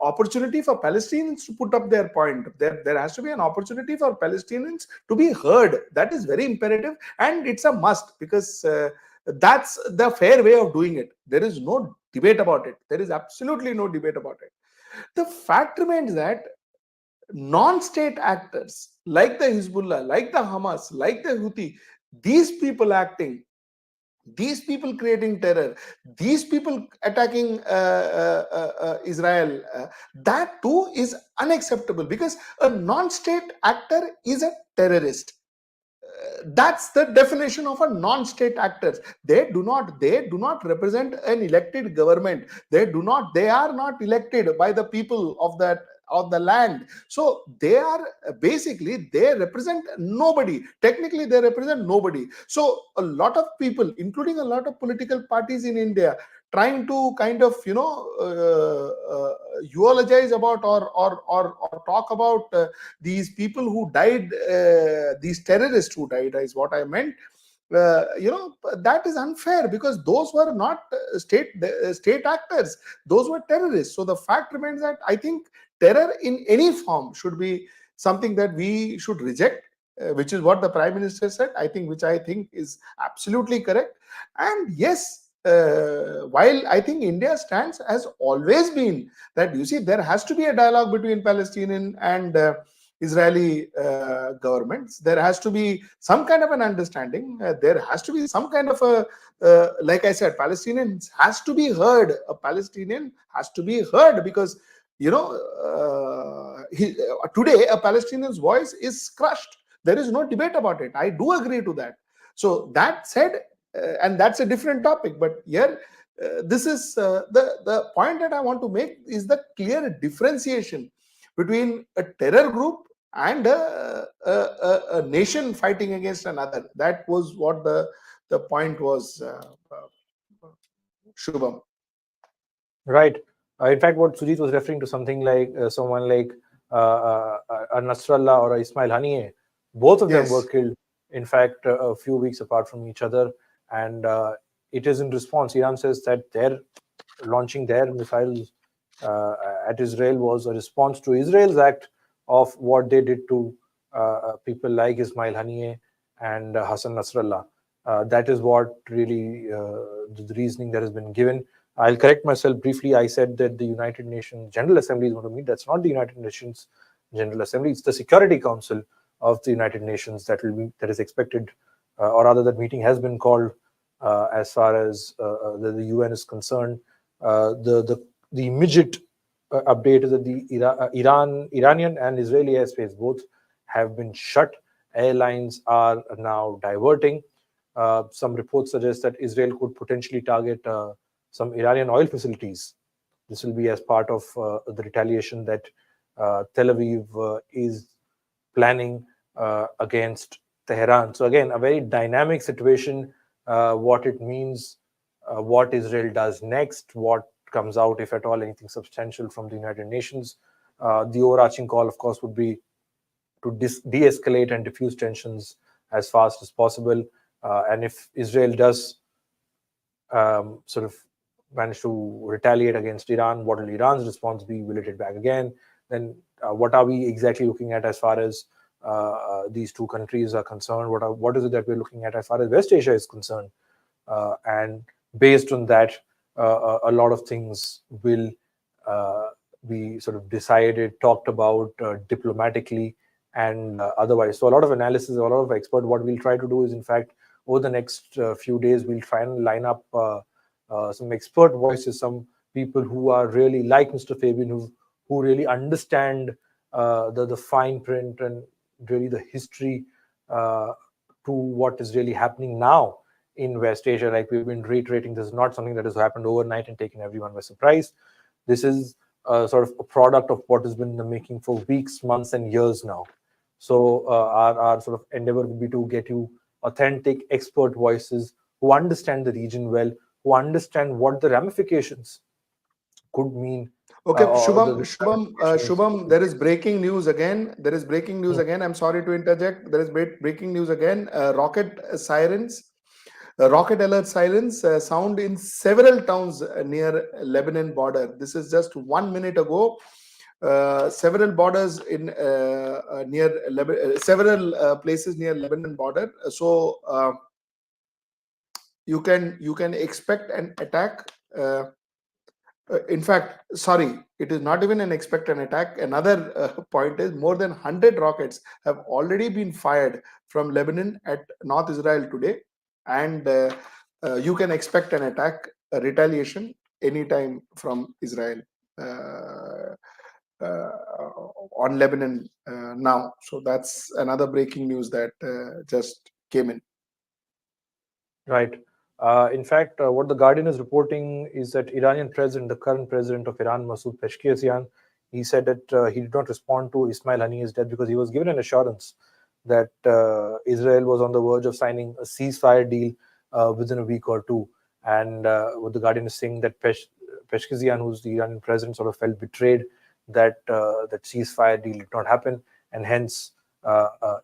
opportunity for Palestinians to put up their point. There has to be an opportunity for Palestinians to be heard. That is very imperative, and it's a must, because that's the fair way of doing it. There is no debate about it. There is absolutely no debate about it. The fact remains that non-state actors like the Hezbollah, like the Hamas, like the Houthi, these people acting, these people creating terror, these people attacking Israel, that too is unacceptable, because a non-state actor is a terrorist. That's the definition of a non-state actors. They do not represent an elected government. They are not elected by the people of the land. So they represent nobody. Technically, they represent nobody. So a lot of people, including a lot of political parties in India, trying to kind of eulogize about or talk about these people who died, these terrorists who died, is what I meant. That is unfair, because those were not state actors. Those were terrorists. So the fact remains that I think terror in any form should be something that we should reject, which is what the Prime Minister said, which I think is absolutely correct. And yes, while I think India's stance has always been that, you see, there has to be a dialogue between Palestinian and Israeli governments. There has to be some kind of an understanding. There has to be some kind of a, like I said, Palestinians has to be heard. A Palestinian has to be heard, because today a Palestinian's voice is crushed. There is no debate about it. I do agree to that. So that said, and that's a different topic, but here this is the point that I want to make, is the clear differentiation between a terror group and a nation fighting against another. That was what the point was, Shubham. Right. In fact, what Sujit was referring to, something like someone like a Nasrallah or a Ismail Haniyeh, both of them Yes. were killed, in fact, a few weeks apart from each other. And it is in response. Iran says that their launching their missiles at Israel was a response to Israel's act of what they did to people like Ismail Haniyeh and Hassan Nasrallah. That is what really the reasoning that has been given. I'll correct myself briefly. I said that the United Nations General Assembly is going to meet. That's not the United Nations General Assembly. It's the Security Council of the United Nations that is expected, or rather, that meeting has been called. As far as the UN is concerned, the immediate update is that the Iranian and Israeli airspace both have been shut. Airlines are now diverting. Some reports suggest that Israel could potentially target some Iranian oil facilities. This will be as part of the retaliation that Tel Aviv is planning against Tehran. So again, a very dynamic situation. What it means, what Israel does next, what comes out, if at all, anything substantial from the United Nations. The overarching call, of course, would be to de-escalate and diffuse tensions as fast as possible. And if Israel does sort of manage to retaliate against Iran, what will Iran's response be? Will it hit back again? Then what are we exactly looking at as far as these two countries are concerned, what is it that we're looking at as far as West Asia is concerned, and based on that, a lot of things will be sort of decided, talked about diplomatically and otherwise. So a lot of analysis, a lot of expert. What we'll try to do is, in fact, over the next few days, we'll try and line up some expert voices, some people who are really like Mr. Fabian, who really understand the fine print and really the history to what is really happening now in West Asia. Like we've been reiterating, this is not something that has happened overnight and taken everyone by surprise. This is sort of a product of what has been in the making for weeks, months, and years now. So our sort of endeavor will be to get you authentic expert voices who understand the region well, who understand what the ramifications could mean. Okay, Ramifications. Shubham, there is breaking news again. There is breaking news again. I'm sorry to interject. There is breaking news again. Rocket alert sirens sound in several towns near Lebanon border. This is just 1 minute ago. Several borders in near several places near Lebanon border. So you can expect an attack. In fact, sorry, it is not even an expect an attack. Another point is more than 100 rockets have already been fired from Lebanon at North Israel today, and you can expect an attack, a retaliation anytime from Israel on Lebanon now. So that's another breaking news that just came in. Right. In fact, what the Guardian is reporting is that Iranian president, the current president of Iran, Masoud Pezeshkian, he said that he did not respond to Ismail Haniyeh's death because he was given an assurance that Israel was on the verge of signing a ceasefire deal within a week or two. And what the Guardian is saying that Pezeshkian, who's the Iranian president, sort of felt betrayed that that ceasefire deal did not happen, and hence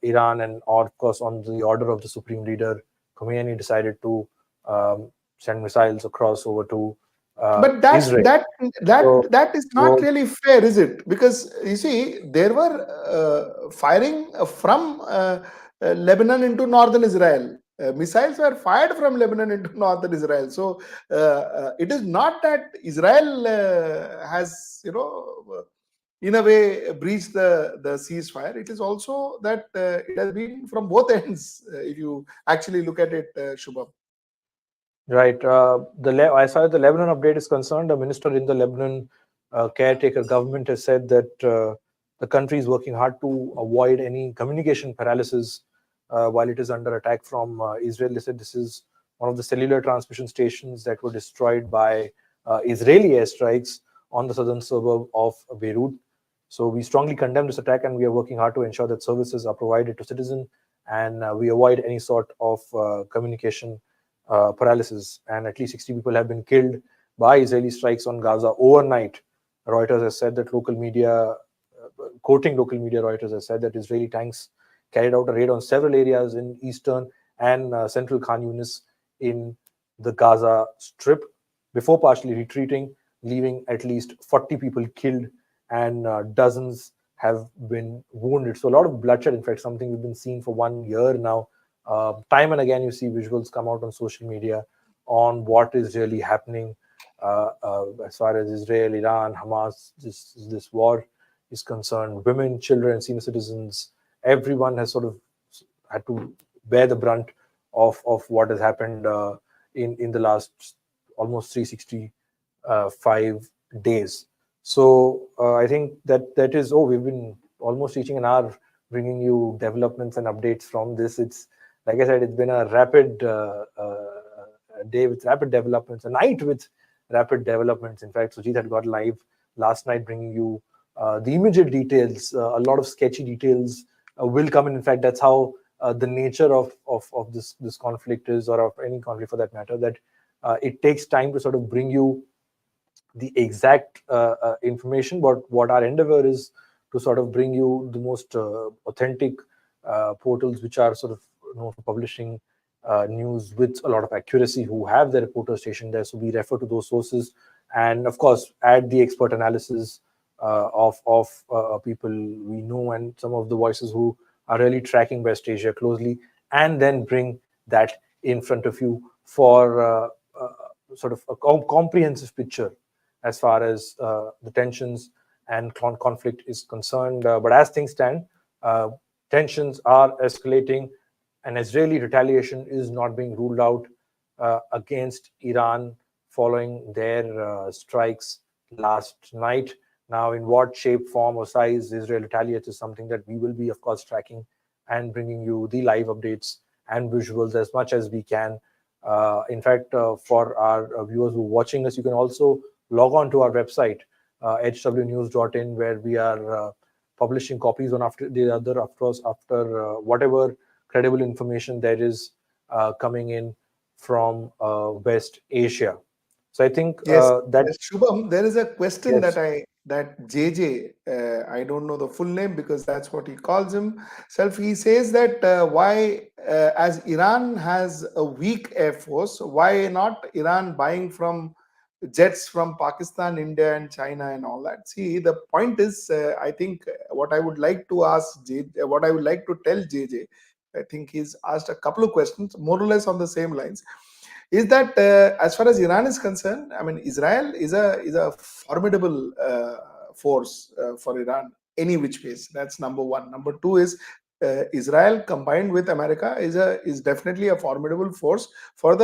Iran, and of course on the order of the supreme leader Khomeini, decided to send missiles across over to But Israel. that is not really fair, is it? Because you see, there were firing from Lebanon into northern Israel. Missiles were fired from Lebanon into northern Israel. So it is not that Israel has, in a way, breached the ceasefire. It is also that it has been from both ends. If you actually look at it, Shubham. Right. As far as the Lebanon update is concerned, the minister in the Lebanon caretaker government has said that the country is working hard to avoid any communication paralysis while it is under attack from Israel. They said this is one of the cellular transmission stations that were destroyed by Israeli airstrikes on the southern suburb of Beirut. So we strongly condemn this attack, and we are working hard to ensure that services are provided to citizens, and we avoid any sort of communication paralysis. And at least 60 people have been killed by Israeli strikes on Gaza overnight. Reuters has said that local media, quoting local media, Reuters has said that Israeli tanks carried out a raid on several areas in eastern and central Khan Yunis in the Gaza Strip before partially retreating, leaving at least 40 people killed and dozens have been wounded. So a lot of bloodshed, in fact, something we've been seeing for 1 year now. Time and again, you see visuals come out on social media on what is really happening as far as Israel, Iran, Hamas, this war is concerned. Women, children, senior citizens, everyone has sort of had to bear the brunt of what has happened in the last almost 365 days. So I think that is, we've been almost reaching an hour bringing you developments and updates from this. It's, like I said, it's been a rapid day with rapid developments, a night with rapid developments. In fact, Sujit had got live last night bringing you the immediate details. A lot of sketchy details will come in. In fact, that's how the nature of this conflict is, or of any conflict for that matter, that it takes time to sort of bring you the exact information. But what our endeavor is to sort of bring you the most authentic portals which are sort of known for publishing news with a lot of accuracy, who have their reporter station there. So we refer to those sources, and of course add the expert analysis of people we know, and some of the voices who are really tracking West Asia closely, and then bring that in front of you for sort of a comprehensive picture as far as the tensions and conflict is concerned. But as things stand, tensions are escalating, and Israeli retaliation is not being ruled out against Iran following their strikes last night. Now, in what shape, form, or size Israel retaliates is something that we will be, of course, tracking and bringing you the live updates and visuals as much as we can. In fact, for our viewers who are watching us, you can also log on to our website, hwnews.in, where we are publishing copies on after the other, of course, after whatever credible information there is coming in from West Asia. So I think Yes, that yes, Shubham, there is a question yes, that JJ, I don't know the full name because that's what he calls himself. He says that why, as Iran has a weak air force, why not Iran buying from jets from Pakistan, India, and China and all that? See, the point is, I think what I would like to ask JJ, what I would like to tell JJ, I think he's asked a couple of questions more or less on the same lines, is that as far as Iran is concerned, I mean, Israel is a formidable force for Iran any which ways. That's number one. Number two is Israel combined with America is definitely a formidable force for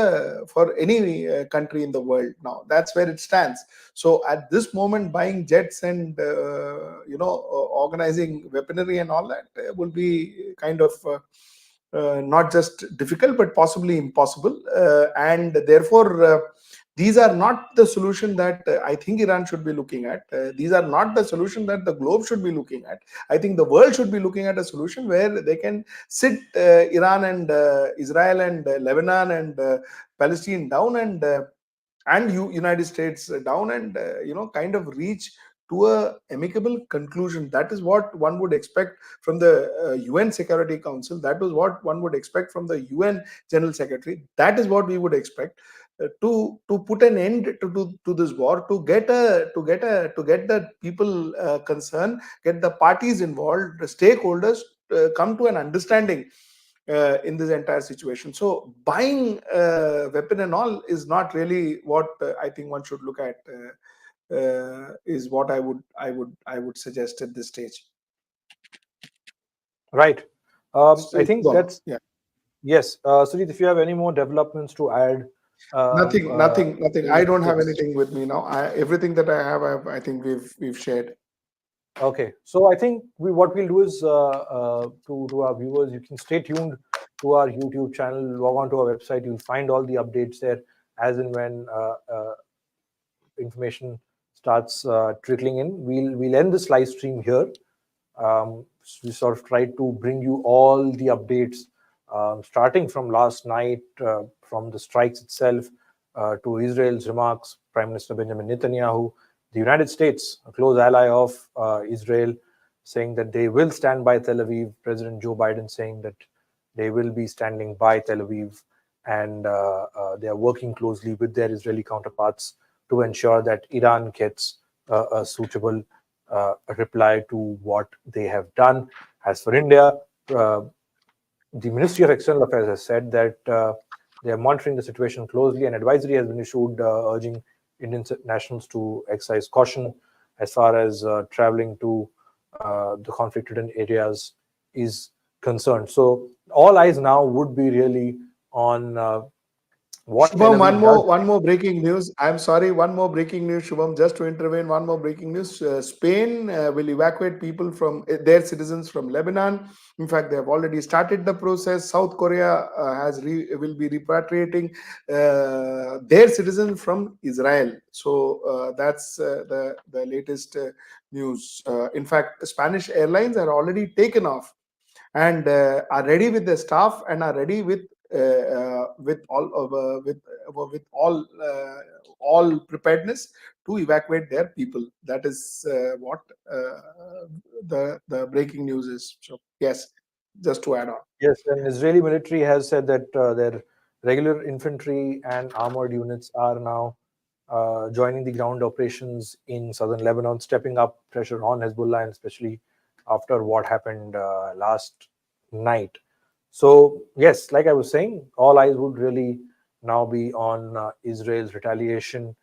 any country in the world. Now that's where it stands. So at this moment, buying jets and organizing weaponry and all that will be kind of not just difficult but possibly impossible, and therefore these are not the solution that I think Iran should be looking at. These are not the solution that the globe should be looking at. I think the world should be looking at a solution where they can sit Iran and Israel and Lebanon and Palestine down and United States down and kind of reach to a amicable conclusion. That is what one would expect from the UN Security Council. That is what one would expect from the UN General Secretary. That is what we would expect to put an end to this war, to get the people concerned, get the parties involved, the stakeholders come to an understanding in this entire situation. So buying weapon and all is not really what I think one should look at. Is what I would suggest at this stage. right. I So, think Shubham, that's yeah. yes. Sujit, if you have any more developments to add, Nothing. I don't have yes. anything with me now. Everything that I have, I think we've shared. Okay, so I think what we'll do is to our viewers, you can stay tuned to our YouTube channel, log on to our website. You'll find all the updates there as and when information starts trickling in. We'll end this live stream here. We sort of tried to bring you all the updates, starting from last night, from the strikes itself, to Israel's remarks, Prime Minister Benjamin Netanyahu, the United States, a close ally of Israel, saying that they will stand by Tel Aviv, President Joe Biden saying that they will be standing by Tel Aviv, and they are working closely with their Israeli counterparts to ensure that Iran gets a suitable reply to what they have done. As for India, the Ministry of External Affairs has said that they are monitoring the situation closely. An advisory has been issued urging Indian nationals to exercise caution as far as traveling to the conflict-ridden areas is concerned. So all eyes now would be really on what Tel Shubham, Aviv does. one more breaking news. I'm sorry, one more breaking news, Shubham. Just to intervene, one more breaking news. Spain will evacuate people from their citizens from Lebanon. In fact, they have already started the process. South Korea will be repatriating their citizens from Israel. So that's the latest news. In fact, Spanish airlines are already taken off and are ready with the staff and are ready with all preparedness to evacuate their people. That is what the breaking news is. So yes, just to add on. Yes, and Israeli military has said that their regular infantry and armored units are now joining the ground operations in southern Lebanon, stepping up pressure on Hezbollah, and especially after what happened last night. So yes, like I was saying, all eyes would really now be on Israel's retaliation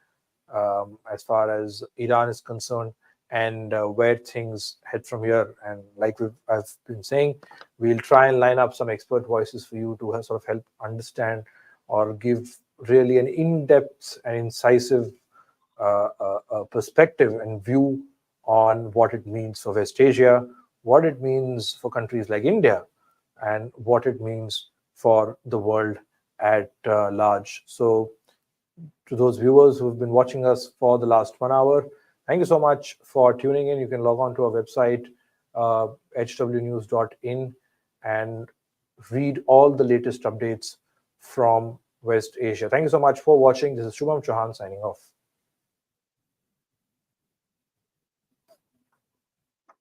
as far as Iran is concerned, and where things head from here. And like I've been saying, we'll try and line up some expert voices for you to sort of help understand or give really an in-depth and incisive perspective and view on what it means for West Asia, what it means for countries like India, and what it means for the world at large. So to those viewers who've been watching us for the last 1 hour, thank you so much for tuning in. You can log on to our website, hwnews.in, and read all the latest updates from West Asia. Thank you so much for watching. This is Shubham Chauhan signing off.